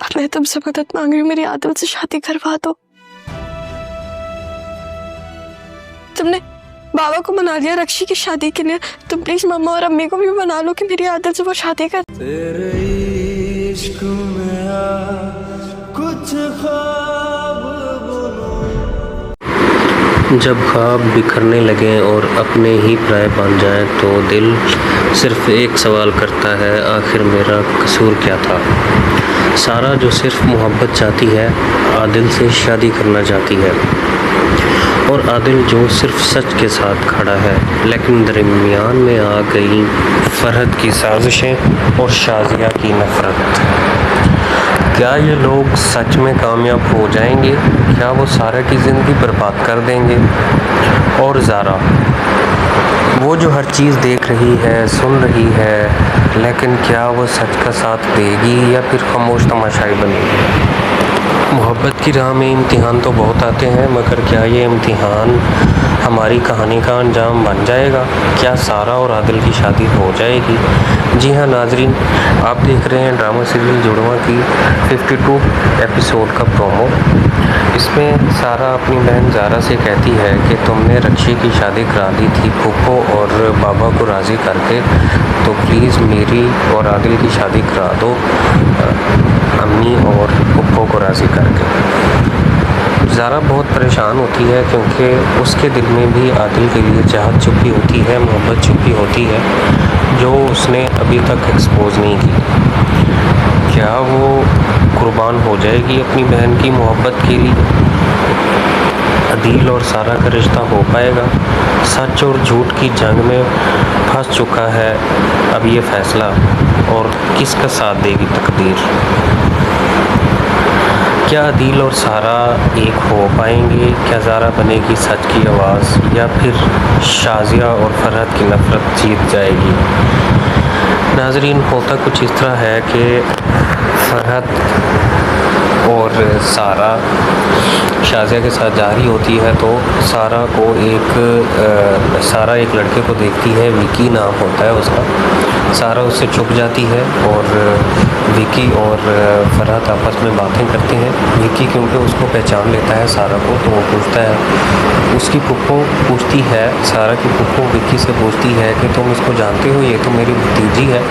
अब मैं तुमसे मदद मांग रही हूँ, मेरी आदिल से शादी करवा दो। तुमने बाबा को मना लिया रक्षी की शादी के लिए, तुम प्लीज मम्मा और अम्मी को भी मना लो कि मेरी आदिल से वो शादी कर। तेरे इश्क में आज कुछ ख्वाब बुनो। जब ख्वाब बिखरने लगें और अपने ही पराए बन जाएं तो दिल सिर्फ एक सवाल करता है, आखिर मेरा कसूर क्या था। सारा जो सिर्फ मोहब्बत चाहती है, आदिल से शादी करना चाहती है, और आदिल जो सिर्फ सच के साथ खड़ा है, लेकिन दरमियान में आ गई फरहत की साजिशें और शाजिया की नफ़रत। क्या ये लोग सच में कामयाब हो जाएंगे? क्या वो सारा की ज़िंदगी बर्बाद कर देंगे? और ज़ारा, वो जो हर चीज़ देख रही है, सुन रही है, लेकिन क्या वो सच का साथ देगी या फिर खामोश तमाशाई बनेगी? मोहब्बत की राह में इम्तिहान तो बहुत आते हैं, मगर क्या ये इम्तिहान हमारी कहानी का अंजाम बन जाएगा? क्या सारा और आदिल की शादी हो जाएगी? जी हाँ नाजरीन, आप देख रहे हैं ड्रामा सीरियल जुड़वा की 52 एपिसोड का प्रोमो। इसमें सारा अपनी बहन ज़ारा से कहती है कि तुमने रक्षी की शादी करा दी थी फूफो और बाबा को राज़ी करके, तो प्लीज़ मेरी और आदिल की शादी करा दो अम्मी और फूफो को राज़ी करके। ज़ारा बहुत परेशान होती है क्योंकि उसके दिल में भी आदिल के लिए चाहत छुपी होती है, मोहब्बत छुपी होती है, जो उसने अभी तक एक्सपोज नहीं की। क्या वो कुर्बान हो जाएगी अपनी बहन की मोहब्बत के लिए? आदिल और सारा का रिश्ता हो पाएगा? सच और झूठ की जंग में फंस चुका है अब ये फैसला, और किसका साथ देगी तकदीर? क्या आदिल और सारा एक हो पाएंगे? क्या ज़ारा बनेगी सच की आवाज़, या फिर शाजिया और फरहत की नफ़रत जीत जाएगी? नाजरीन, होता कुछ इस तरह है कि फरहत और सारा शाजिया के साथ जा रही होती है, तो सारा एक लड़के को देखती है, विकी नाम होता है उसका। सारा उससे छुप जाती है और विकी और फरहत आपस में बातें करते हैं। विकी क्योंकि उसको पहचान लेता है सारा को, तो वो पूछता है, उसकी फुप्पो पूछती है, सारा की फुप्पो विकी से पूछती है कि तुम इसको जानते हो, ये तो मेरी भतीजी है।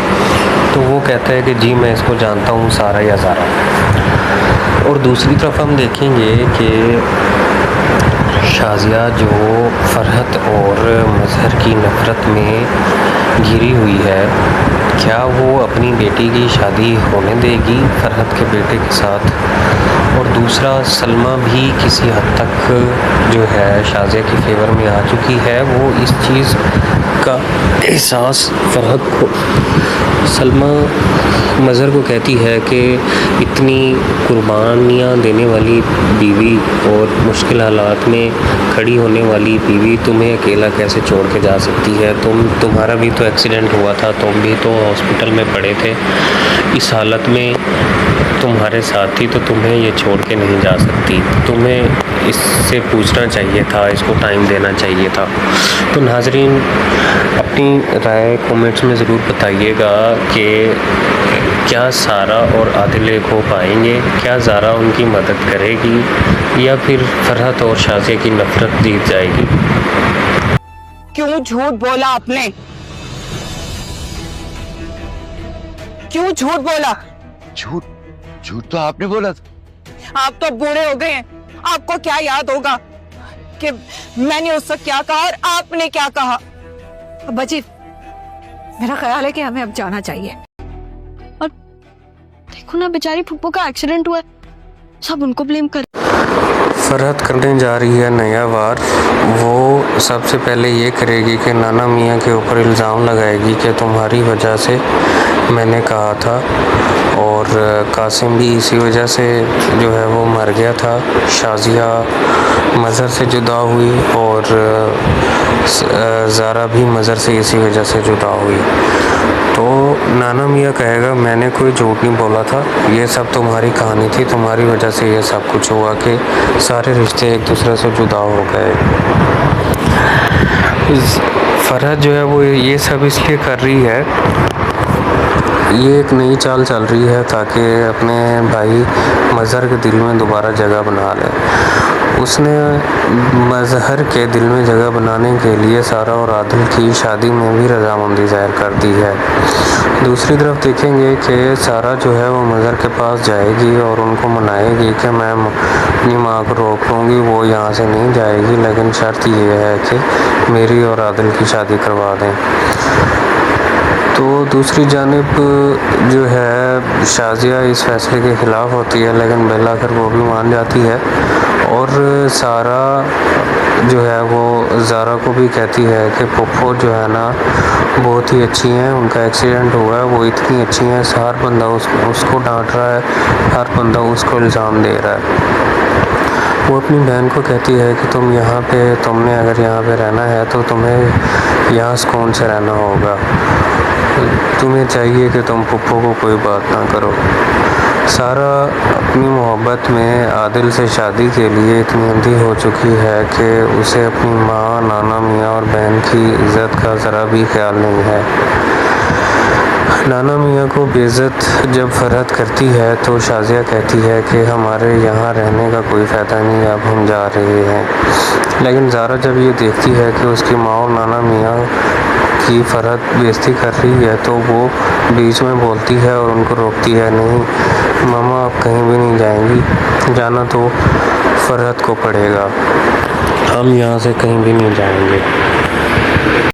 तो वो कहता है कि जी मैं इसको जानता हूँ, सारा या ज़ारा। और दूसरी तरफ हम देखेंगे कि शाजिया जो फरहत और मज़हर की नफ़रत में घिरी हुई है, क्या वो अपनी बेटी की शादी होने देगी फरहत के बेटे के साथ? और दूसरा, सलमा भी किसी हद तक जो है शाजिया के फेवर में आ चुकी है। वो इस चीज़ का एहसास फरहत को, सलमा मज़हर को कहती है कि इतनी कुर्बानियाँ देने वाली बीवी और मुश्किल हालात में खड़ी होने वाली बीवी तुम्हें अकेला कैसे छोड़ के जा सकती है? तुम्हारा भी तो एक्सीडेंट हुआ था, तुम भी तो हॉस्पिटल में पड़े थे, इस हालत में तुम्हारे साथ ही, तो तुम्हें ये छोड़ के नहीं जा सकती। तुम्हें इससे पूछना चाहिए था, इसको टाइम देना चाहिए था। तो नाजरीन, अपनी राय कमेंट्स में ज़रूर बताइएगा कि क्या सारा और आदिल एक हो पाएंगे? क्या ज़ारा उनकी मदद करेगी, या फिर फरहत और शाजिया की नफ़रत जीत जाएगी? क्यों झूठ बोला आपने? क्यों झूठ बोला? झूठ तो आपने बोला था। आप तो बूढ़े हो गए हैं, आपको क्या याद होगा कि मैंने उससे क्या कहा और आपने क्या कहा? अब्बा जी, मेरा ख्याल है कि हमें अब जाना चाहिए। और देखो ना, बेचारी फुप्पो का एक्सीडेंट हुआ है, सब उनको ब्लेम कर। फरहत करने जा रही है नया वार। वो सबसे पहले ये करेगी कि नाना मियाँ के ऊपर इल्ज़ाम लगाएगी कि तुम्हारी वजह से मैंने कहा था, और कासिम भी इसी वजह से जो है वो मर गया था। शाजिया मज़हर से जुदा हुई और ज़ारा भी मज़हर से इसी वजह से जुदा हुई। तो नाना मियाँ कहेगा मैंने कोई झूठ नहीं बोला था, ये सब तुम्हारी कहानी थी, तुम्हारी वजह से ये सब कुछ हुआ कि सारे रिश्ते एक दूसरे से जुदा हो गए। फरहत जो है वो ये सब इसलिए कर रही है, ये एक नई चाल चल रही है ताकि अपने भाई मज़हर के दिल में दोबारा जगह बना ले। उसने मज़हर के दिल में जगह बनाने के लिए सारा और आदिल की शादी में भी रजामंदी ज़ाहिर कर दी है। दूसरी तरफ देखेंगे कि सारा जो है वो मज़हर के पास जाएगी और उनको मनाएगी कि मैं अपनी माँ को रोक लूँगी, वो यहाँ से नहीं जाएगी, लेकिन शर्त ये है कि मेरी और आदिल की शादी करवा दें। तो दूसरी जानिब जो है शाजिया इस फैसले के ख़िलाफ़ होती है, लेकिन बेला आखिर वो भी मान जाती है और सारा जो है वो ज़ारा को भी कहती है कि पुप्पो जो है ना बहुत ही अच्छी हैं, उनका एक्सीडेंट हुआ है, वो इतनी अच्छी हैं, हर बंदा उसको डांट रहा है, हर बंदा उसको इल्ज़ाम दे रहा है। वो अपनी बहन को कहती है कि तुमने अगर यहाँ पे रहना है तो तुम्हें यहाँ सुकून से रहना होगा, तुम्हें चाहिए कि तुम पुप्पो को कोई बात ना करो। सारा अपनी मोहब्बत में आदिल से शादी के लिए इतनी अंधी हो चुकी है कि उसे अपनी माँ, नाना मियाँ और बहन की इज़्ज़त का ज़रा भी ख्याल नहीं है। नाना मियाँ को बेइज्जत जब फरहत करती है तो शाजिया कहती है कि हमारे यहाँ रहने का कोई फ़ायदा नहीं, अब हम जा रहे हैं। लेकिन ज़ारा जब ये देखती है कि उसकी माँ और नाना मियाँ की फरहत बेइज्जती कर रही है तो वो बीच में बोलती है और उनको रोकती है, नहीं मामा आप कहीं भी नहीं जाएंगी, जाना तो फरहत को पड़ेगा, हम यहाँ से कहीं भी नहीं जाएंगे।